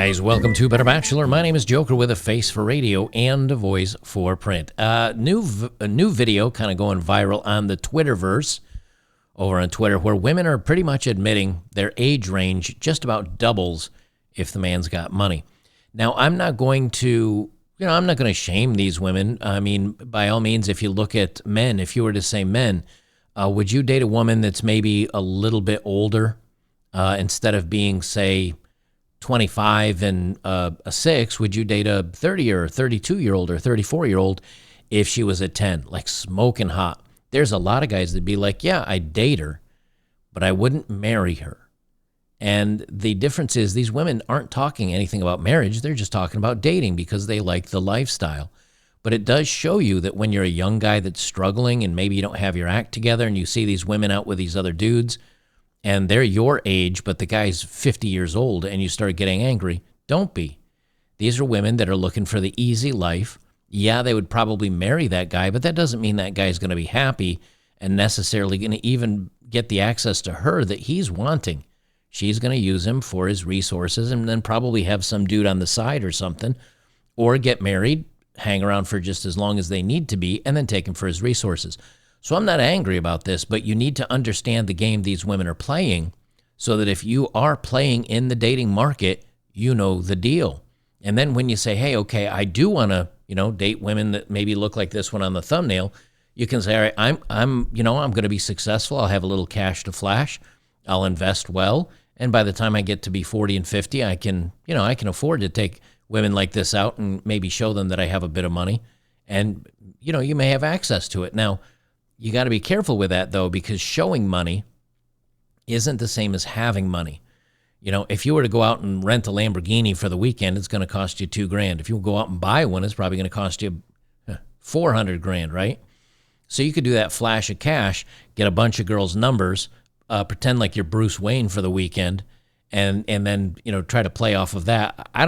guys, welcome to Better Bachelor. My name is Joker with a face for radio and a voice for print. A new video kind of going viral on the Twitterverse over on Twitter, where women are pretty much admitting their age range just about doubles if the man's got money. Now, I'm not going to shame these women. I mean, by all means, if you look at men, if you were to say men, would you date a woman that's maybe a little bit older instead of being, say, 25 and a 6? Would you date a 30 or 32-year-old or 34-year-old if she was a 10, like smoking hot? There's a lot of guys that'd be like, yeah, I'd date her, but I wouldn't marry her. And the difference is these women aren't talking anything about marriage. They're just talking about dating because they like the lifestyle. But it does show you that when you're a young guy that's struggling and maybe you don't have your act together and you see these women out with these other dudes and they're your age, but the guy's 50 years old and you start getting angry, don't be. These are women that are looking for the easy life. Yeah, they would probably marry that guy, but that doesn't mean that guy's going to be happy and necessarily going to even get the access to her that he's wanting. She's going to use him for his resources and then probably have some dude on the side or something, or get married, hang around for just as long as they need to be, and then take him for his resources. So I'm not angry about this, but you need to understand the game these women are playing so that if you are playing in the dating market, you know the deal. And then when you say, hey, okay, I do want to, date women that maybe look like this one on the thumbnail, you can say, all right, I'm going to be successful. I'll have a little cash to flash. I'll invest well. And by the time I get to be 40 and 50, I can afford to take women like this out and maybe show them that I have a bit of money. And, you may have access to it. Now, you got to be careful with that, though, because showing money isn't the same as having money. If you were to go out and rent a Lamborghini for the weekend, it's going to cost you $2,000. If you go out and buy one, it's probably going to cost you $400,000, right? So you could do that flash of cash, get a bunch of girls' numbers, pretend like you're Bruce Wayne for the weekend, and then try to play off of that. I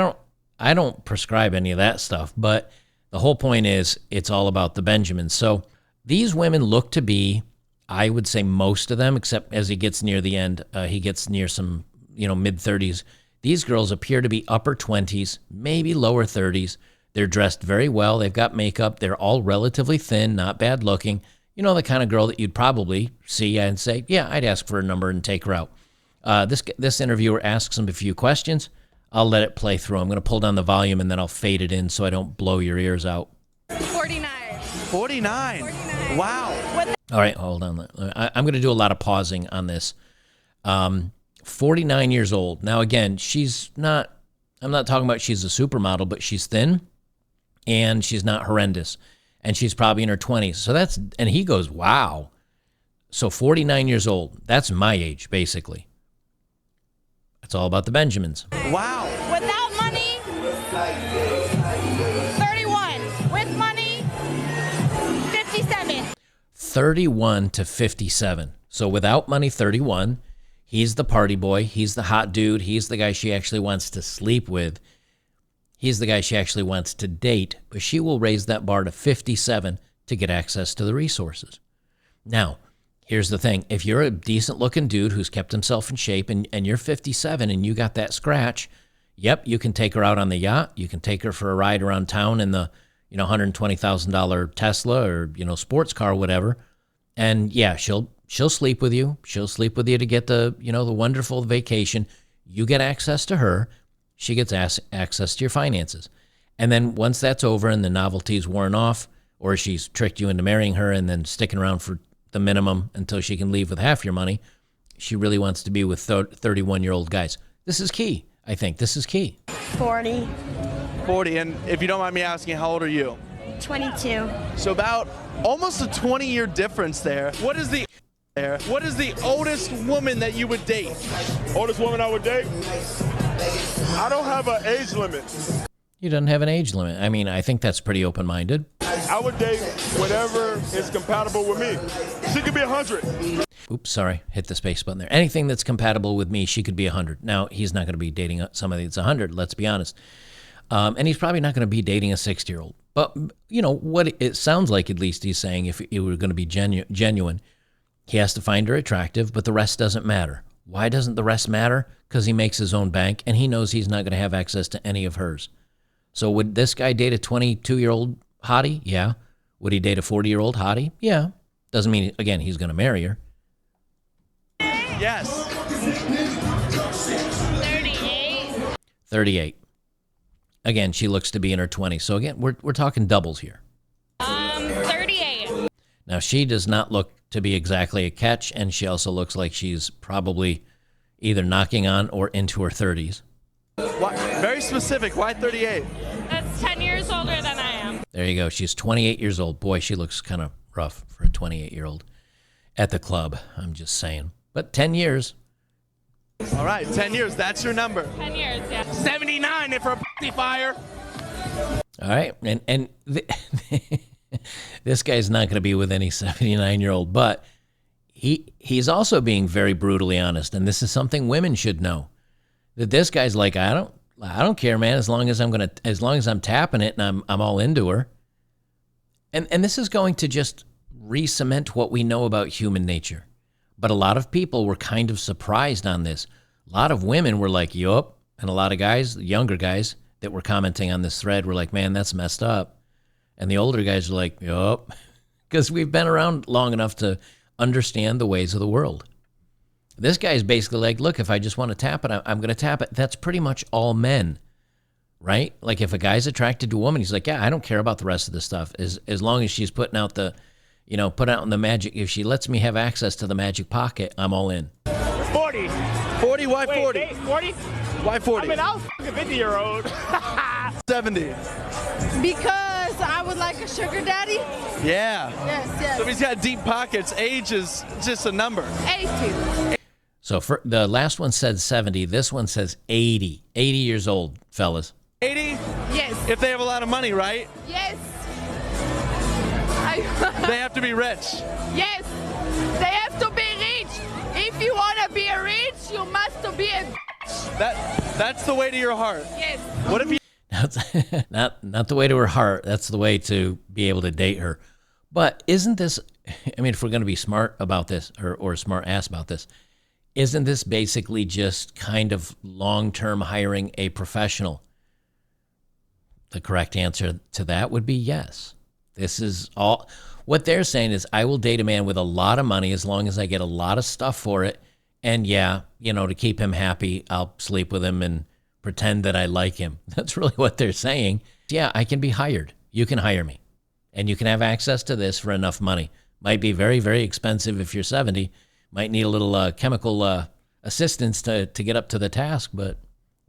don't prescribe any of that stuff, but the whole point is it's all about the Benjamins. So these women look to be, I would say most of them, except as he gets near the end, he gets near some mid-30s. These girls appear to be upper 20s, maybe lower 30s. They're dressed very well. They've got makeup. They're all relatively thin, not bad looking. The kind of girl that you'd probably see and say, yeah, I'd ask for a number and take her out. This interviewer asks him a few questions. I'll let it play through. I'm going to pull down the volume and then I'll fade it in so I don't blow your ears out. 49. 49? Wow. All right, hold on. I'm going to do a lot of pausing on this. 49 years old. Now, again, I'm not talking about she's a supermodel, but she's thin and she's not horrendous. And she's probably in her 20s. And he goes, wow. So 49 years old. That's my age, basically. It's all about the Benjamins. Wow. Without money, 31. With money, 57. 31 to 57. So without money, 31. He's the party boy. He's the hot dude. He's the guy she actually wants to sleep with. He's the guy she actually wants to date, but she will raise that bar to 57 to get access to the resources. Now, here's the thing. If you're a decent-looking dude who's kept himself in shape and you're 57 and you got that scratch, yep, you can take her out on the yacht. You can take her for a ride around town in the $120,000 Tesla or sports car or whatever. And, yeah, she'll sleep with you. She'll sleep with you to get the wonderful vacation. You get access to her. She gets access to your finances. And then once that's over and the novelty's worn off, or she's tricked you into marrying her and then sticking around for the minimum until she can leave with half your money, she really wants to be with 31-year-old guys. This is key. I think this is key. 40. 40. And if you don't mind me asking, how old are you? 22. So about almost a 20-year difference there. What is the oldest woman that you would date? Oldest woman I would date? I don't have an age limit. You don't have an age limit. I mean, I think that's pretty open-minded. I would date whatever is compatible with me. She could be 100. Oops, sorry. Hit the space button there. Anything that's compatible with me, she could be 100. Now, he's not going to be dating somebody that's 100, let's be honest. And he's probably not going to be dating a 60-year-old. But, what it sounds like, at least he's saying, if it were going to be genuine, he has to find her attractive, but the rest doesn't matter. Why doesn't the rest matter? Because he makes his own bank, and he knows he's not going to have access to any of hers. So would this guy date a 22-year-old hottie? Yeah. Would he date a 40-year-old hottie? Yeah. Doesn't mean, again, he's going to marry her. Yes. 38. 38. Again, she looks to be in her 20s. So again, we're talking doubles here. 38. Now, she does not look to be exactly a catch, and she also looks like she's probably either knocking on or into her 30s. Why, very specific. Why 38? That's 10 years older than I am. There you go. She's 28 years old. Boy, she looks kind of rough for a 28-year-old at the club. I'm just saying. But 10 years. All right, 10 years. That's your number. 10 years, yeah. 79 if for a pussy fire. All right. And this guy's not going to be with any 79-year-old, but he's also being very brutally honest, and this is something women should know. That this guy's like, I don't care, man, as long as I'm tapping it and I'm all into her. And this is going to just re-cement what we know about human nature. But a lot of people were kind of surprised on this. A lot of women were like, yup. And a lot of guys, younger guys that were commenting on this thread were like, man, that's messed up. And the older guys are like, yup. Because we've been around long enough to understand the ways of the world. This guy's basically like, look, if I just want to tap it, I'm going to tap it. That's pretty much all men, right? Like if a guy's attracted to a woman, he's like, yeah, I don't care about the rest of the stuff. As long as she's putting out the, put out in the magic, if she lets me have access to the magic pocket, I'm all in. 40. 40, why 40? Wait, 40? Why 40? I mean, I was a 50-year-old. 70. Because I would like a sugar daddy. Yeah. Yes. So if he's got deep pockets, age is just a number. 80. So for the last one said 70. This one says 80. 80 years old, fellas. 80? Yes. If they have a lot of money, right? Yes. They have to be rich. Yes. They have to be rich. If you want to be rich, you must be a bitch. That's the way to your heart. Yes. What if you... Not the way to her heart. That's the way to be able to date her. But isn't this, I mean, if we're going to be smart about this or smart ass about this, isn't this basically just kind of long-term hiring a professional? The correct answer to that would be yes. This is all, what they're saying is I will date a man with a lot of money as long as I get a lot of stuff for it. And yeah, to keep him happy, I'll sleep with him and pretend that I like him. That's really what they're saying. Yeah, I can be hired. You can hire me. And you can have access to this for enough money. Might be very, very expensive if you're 70. Might need a little chemical assistance to get up to the task, but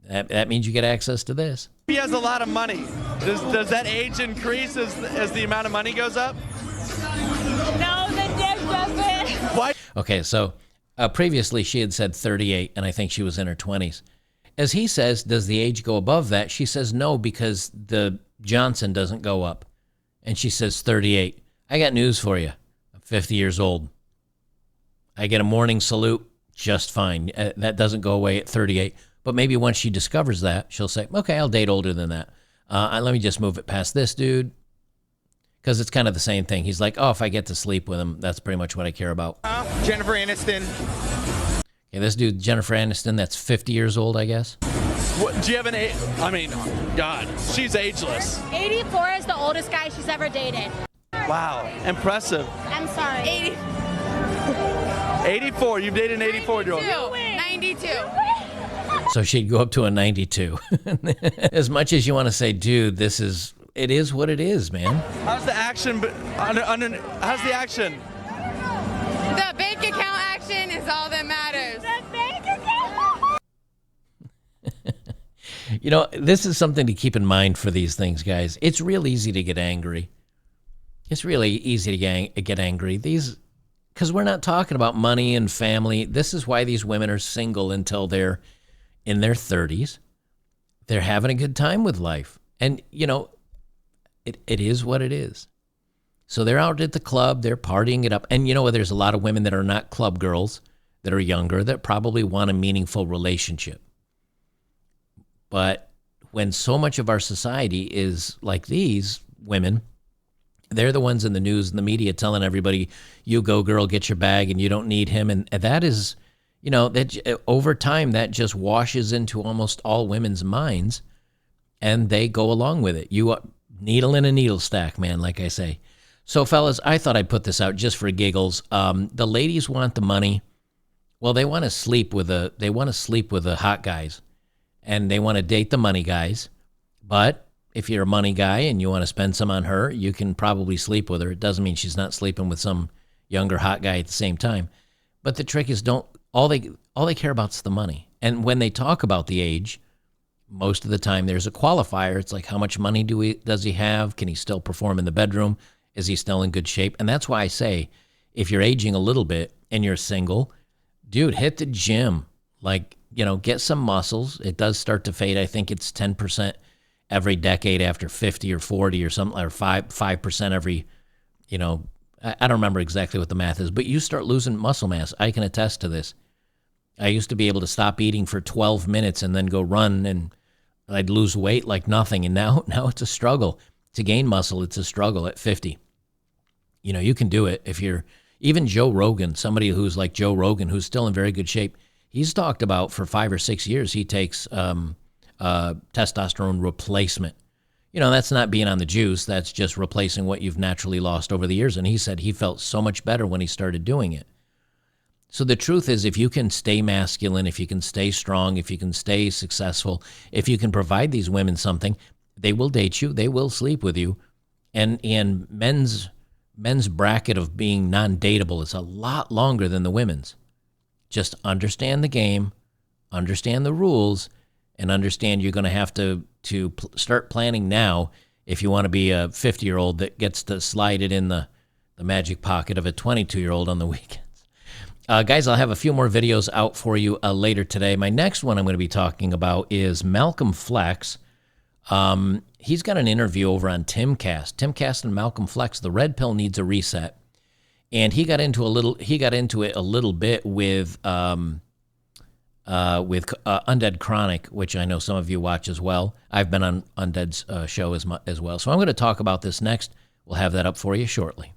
that means you get access to this. He has a lot of money. Does that age increase as the amount of money goes up? No, the dick doesn't. Why? Okay, so previously she had said 38, and I think she was in her 20s. As he says, does the age go above that? She says no, because the Johnson doesn't go up. And she says 38. I got news for you. I'm 50 years old. I get a morning salute just fine. That doesn't go away at 38. But maybe once she discovers that, she'll say, okay, I'll date older than that. Let me just move it past this dude. Because it's kind of the same thing. He's like, oh, if I get to sleep with him, that's pretty much what I care about. Jennifer Aniston. Okay, this dude, Jennifer Aniston, that's 50 years old, I guess. What, do you have an age? I mean, God, she's ageless. 84 is the oldest guy she's ever dated. Wow, impressive. I'm sorry. 84, you've dated an 84-year-old. 92. So she'd go up to a 92. As much as you want to say, dude, it is what it is, man. How's the action? How's the action? The bank account action is all that matters. The bank account. This is something to keep in mind for these things, guys. It's real easy to get angry. It's really easy to get angry. Because we're not talking about money and family. This is why these women are single until they're in their 30s. They're having a good time with life. And, it is what it is. So they're out at the club. They're partying it up. And there's a lot of women that are not club girls that are younger that probably want a meaningful relationship. But when so much of our society is like these women, they're the ones in the news and the media telling everybody, you go girl, get your bag, and you don't need him. And that is, you know, that over time that just washes into almost all women's minds, and they go along with it. You needle in a needle stack, man, like I say. So, fellas, I thought I'd put this out just for giggles. The ladies want the money. Well, they want to sleep with the hot guys, and they want to date the money guys. But if you're a money guy and you want to spend some on her, you can probably sleep with her. It doesn't mean she's not sleeping with some younger hot guy at the same time. But the trick is all they care about is the money. And when they talk about the age, most of the time there's a qualifier. It's like, how much money does he have? Can he still perform in the bedroom? Is he still in good shape? And that's why I say, if you're aging a little bit and you're single, dude, hit the gym. Like, you know, get some muscles. It does start to fade. I think it's 10% every decade after 50 or 40 or something, or 5% every, you know, I don't remember exactly what the math is, but you start losing muscle mass. I can attest to this. I used to be able to stop eating for 12 minutes and then go run, and I'd lose weight like nothing. And now it's a struggle. To gain muscle, it's a struggle at 50. You know, you can do it if you're, even Joe Rogan, somebody who's like Joe Rogan, who's still in very good shape. He's talked about for 5 or 6 years, he takes testosterone replacement. You know, that's not being on the juice. That's just replacing what you've naturally lost over the years. And he said he felt so much better when he started doing it. So the truth is, if you can stay masculine, if you can stay strong, if you can stay successful, if you can provide these women something, they will date you, they will sleep with you. And men's bracket of being non-dateable is a lot longer than the women's. Just understand the game, understand the rules, and understand you're going to have to start planning now if you want to be a 50-year-old that gets to slide it in the magic pocket of a 22-year-old on the weekends. Guys, I'll have a few more videos out for you later today. My next one I'm going to be talking about is Malcolm Flex. He's got an interview over on Timcast. Timcast and Malcolm Flex, the red pill needs a reset. And he got into it a little bit with Undead Chronic, which I know some of you watch as well. I've been on Undead's show as well. So I'm going to talk about this next. We'll have that up for you shortly.